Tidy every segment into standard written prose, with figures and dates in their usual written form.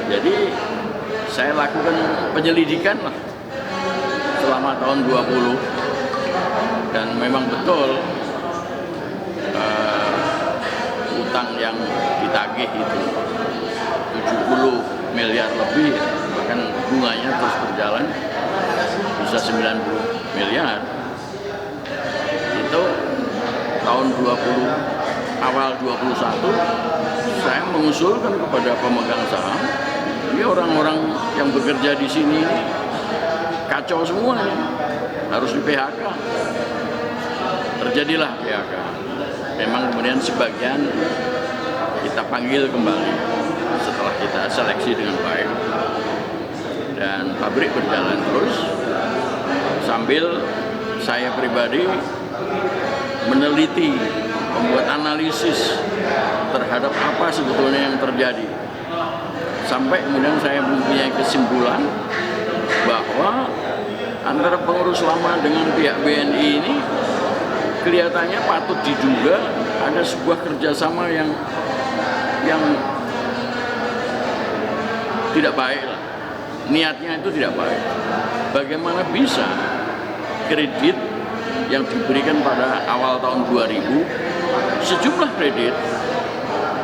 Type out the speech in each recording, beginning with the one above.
Jadi saya lakukan penyelidikan lah selama tahun 20 dan memang betul utang yang ditagih itu 70 miliar lebih, bahkan bunganya terus berjalan bisa 90 miliar. Itu tahun 20 awal 21 saya mengusulkan kepada pemegang saham, ini orang-orang yang bekerja di sini kacau semua ini, harus di PHK. Terjadilah PHK. Memang kemudian sebagian kita panggil kembali setelah kita seleksi dengan baik, dan pabrik berjalan terus sambil saya pribadi meneliti, membuat analisis terhadap apa sebetulnya yang terjadi, sampai kemudian saya mempunyai kesimpulan bahwa antara pengurus lama dengan pihak BNI ini kelihatannya patut diduga ada sebuah kerjasama yang tidak baik lah. Niatnya itu tidak baik. Bagaimana bisa kredit yang diberikan pada awal tahun 2000, sejumlah kredit,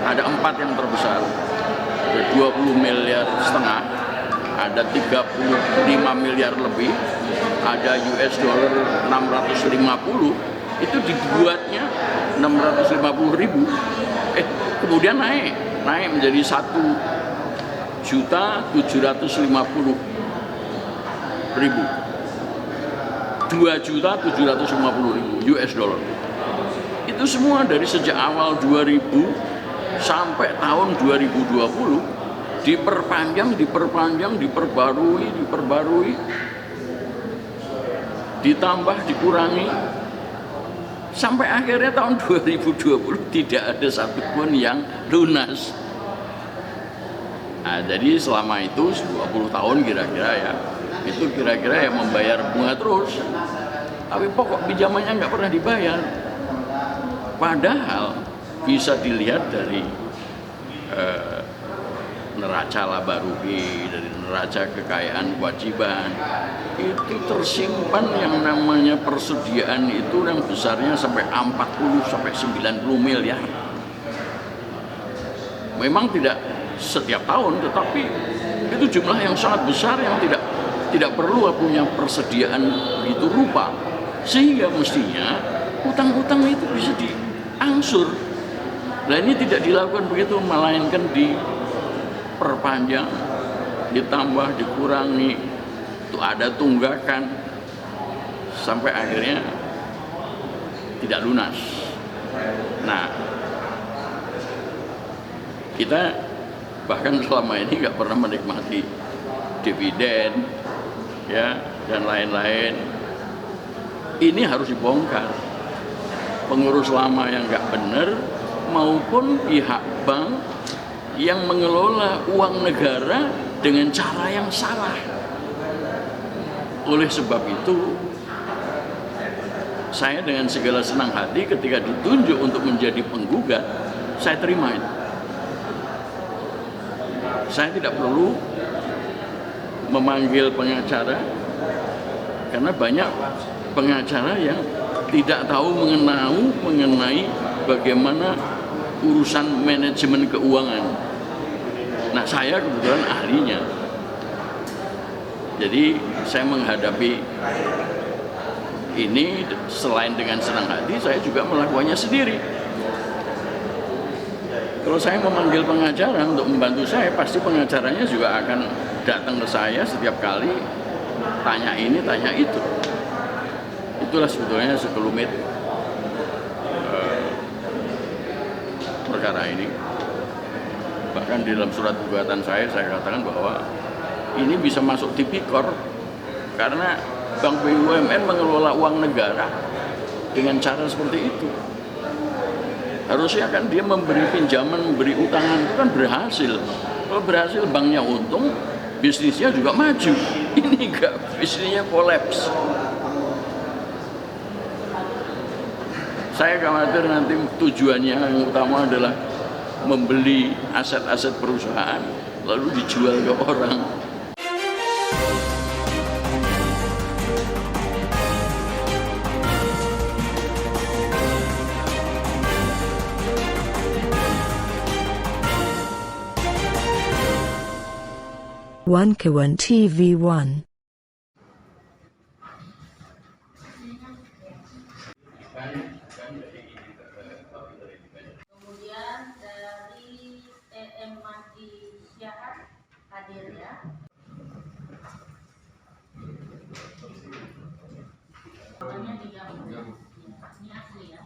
ada 4 yang terbesar, ada 20 miliar setengah, ada 35 miliar lebih, ada US dollar 650, itu dibuatnya 650.000, kemudian naik menjadi 1.750.000, 2.750.000 US dollar. Itu semua dari sejak awal 2000 sampai tahun 2020 diperpanjang, diperbarui, ditambah, dikurangi, sampai akhirnya tahun 2020 tidak ada satupun yang lunas. Nah, jadi selama itu 20 tahun kira-kira ya, itu kira-kira yang membayar bunga terus, tapi pokok pinjamannya nggak pernah dibayar. Padahal bisa dilihat dari neraca laba rugi, dari neraca kekayaan kewajiban, itu tersimpan yang namanya persediaan itu yang besarnya sampai 40 sampai 90 miliar. Memang tidak setiap tahun, tetapi itu jumlah yang sangat besar yang tidak perlu punya persediaan begitu rupa, sehingga mestinya utang-utang itu bisa diangsur. Nah, ini tidak dilakukan begitu, melainkan diperpanjang, ditambah, dikurangi, itu ada tunggakan, sampai akhirnya tidak lunas. Nah, kita bahkan selama ini nggak pernah menikmati dividen, ya, dan lain-lain. Ini harus dibongkar. Pengurus lama yang nggak benar maupun pihak bank yang mengelola uang negara dengan cara yang salah. Oleh sebab itu, saya dengan segala senang hati ketika ditunjuk untuk menjadi penggugat, saya terima itu. Saya tidak perlu memanggil pengacara, karena banyak pengacara yang tidak tahu mengenai bagaimana urusan manajemen keuangan. Nah, saya kebetulan ahlinya. Jadi saya menghadapi ini selain dengan senang hati, saya juga melakukannya sendiri. Kalau saya memanggil pengacara untuk membantu saya, pasti pengacaranya juga akan datang ke saya setiap kali, tanya ini, tanya itu. Itulah sebetulnya sekelumit perkara ini. Bahkan di dalam surat gugatan saya katakan bahwa ini bisa masuk tipikor karena Bank BUMN mengelola uang negara dengan cara seperti itu. Harusnya kan dia memberi pinjaman, memberi utangan, itu kan berhasil. Kalau berhasil banknya untung, bisnisnya juga maju. Ini enggak, bisnisnya kolaps. Saya khawatir nanti tujuannya yang utama adalah membeli aset-aset perusahaan, lalu dijual ke orang. One Kawan TV1. Kemudian dari TM Madi Syahat hadir ya. Namanya digabung. Ini asli ya.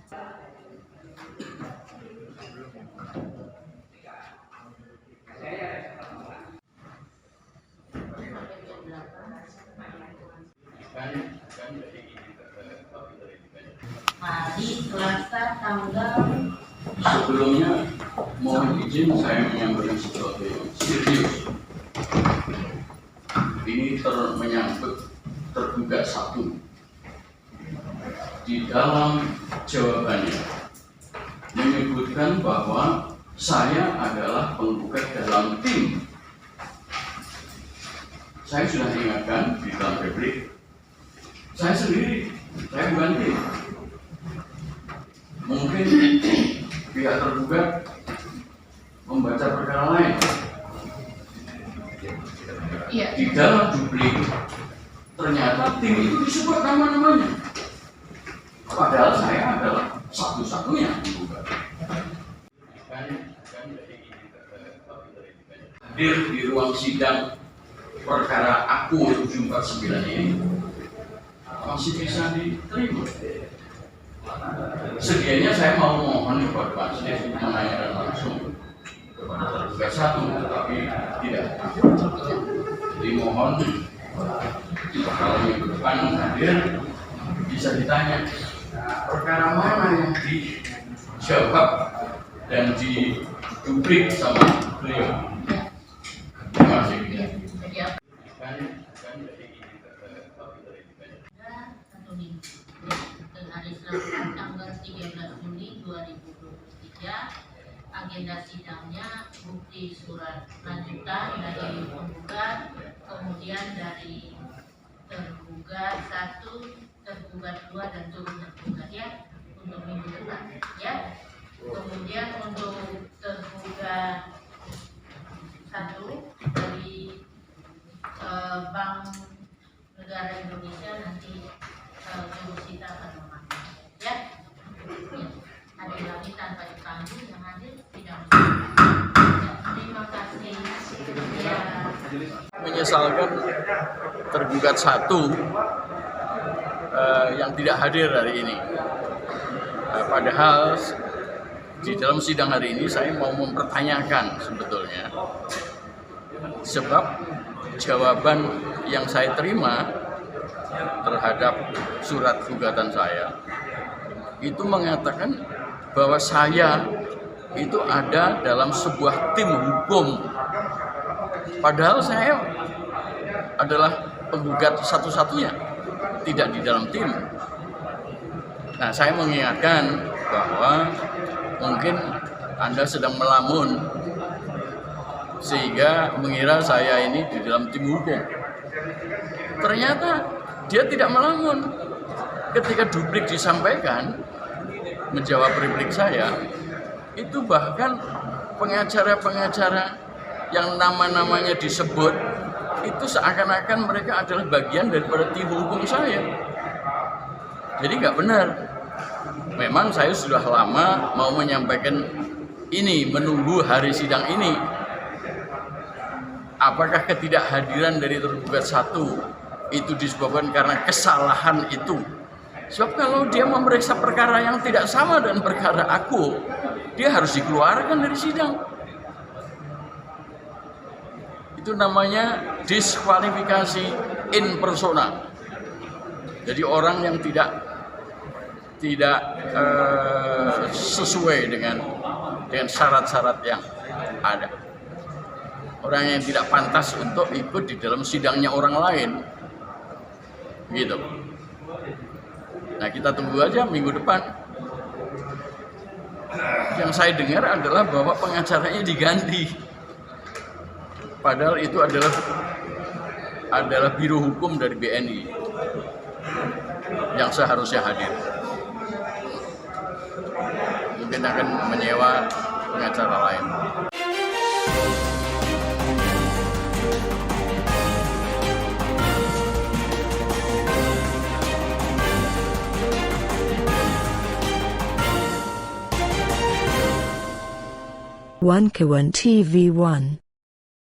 Hari Selasa tanggal. Sebelumnya mohon izin saya menyampaikan sesuatu yang serius. Ini menyangkut tergugat satu. Di dalam jawabannya menyebutkan bahwa saya adalah penggugat dalam tim. Saya sudah ingatkan di dalam replik, saya sendiri, saya bukan tim. Mungkin pihak tergugat membaca perkara lain. Iya. Di dalam duplik ternyata tim itu disebut nama-namanya. Padahal saya adalah satu-satunya penggugat. Hadir di ruang sidang perkara aku 749 ini masih bisa diterima. Sedianya saya mau mohon kepada Majelis menanyakan langsung kepada tergugat satu, tetapi tidak. Jadi mohon kalau minggu depan hadir bisa ditanya perkara mana yang dijawab dan diduplik sama beliau. Terima kasih. Satu minggu. Hari Selasa tanggal 13 Juni 2023, agenda sidangnya bukti surat lanjutan dari penggugat, kemudian dari tergugat 1, tergugat 2 dan turut tergugat ya untuk minggu depan ya. Kemudian untuk tergugat 1 dari Bank Negara Indonesia nanti Jurusita akan memanggil ya. Hadir lagi tanpa dipanggil, yang hadir tidak bisa. Ya, terima kasih ya. Menyesalkan tergugat satu yang tidak hadir hari ini. Padahal di dalam sidang hari ini saya mau mempertanyakan sebetulnya, sebab jawaban yang saya terima terhadap surat gugatan saya itu mengatakan bahwa saya itu ada dalam sebuah tim hukum, padahal saya adalah penggugat satu-satunya tidak di dalam tim. Nah, saya mengingatkan bahwa mungkin Anda sedang melamun sehingga mengira saya ini di dalam tim hukum. Ternyata dia tidak melamun. Ketika duplik disampaikan menjawab replik saya, itu bahkan pengacara-pengacara yang nama-namanya disebut itu seakan-akan mereka adalah bagian daripada tim hukum saya. Jadi nggak benar. Memang saya sudah lama mau menyampaikan ini, menunggu hari sidang ini. Apakah ketidakhadiran dari tergugat satu itu disebabkan karena kesalahan itu? Sebab kalau dia memeriksa perkara yang tidak sama dengan perkara aku, dia harus dikeluarkan dari sidang. Itu namanya diskualifikasi in persona. Jadi orang yang tidak sesuai dengan syarat-syarat yang ada. Orang yang tidak pantas untuk ikut di dalam sidangnya orang lain. Gitu. Nah, kita tunggu aja minggu depan. Yang saya dengar adalah bahwa pengacaranya diganti. Padahal itu adalah biro hukum dari BNI yang seharusnya hadir. Mungkin akan menyewa pengacara lain. One Kawan TV 1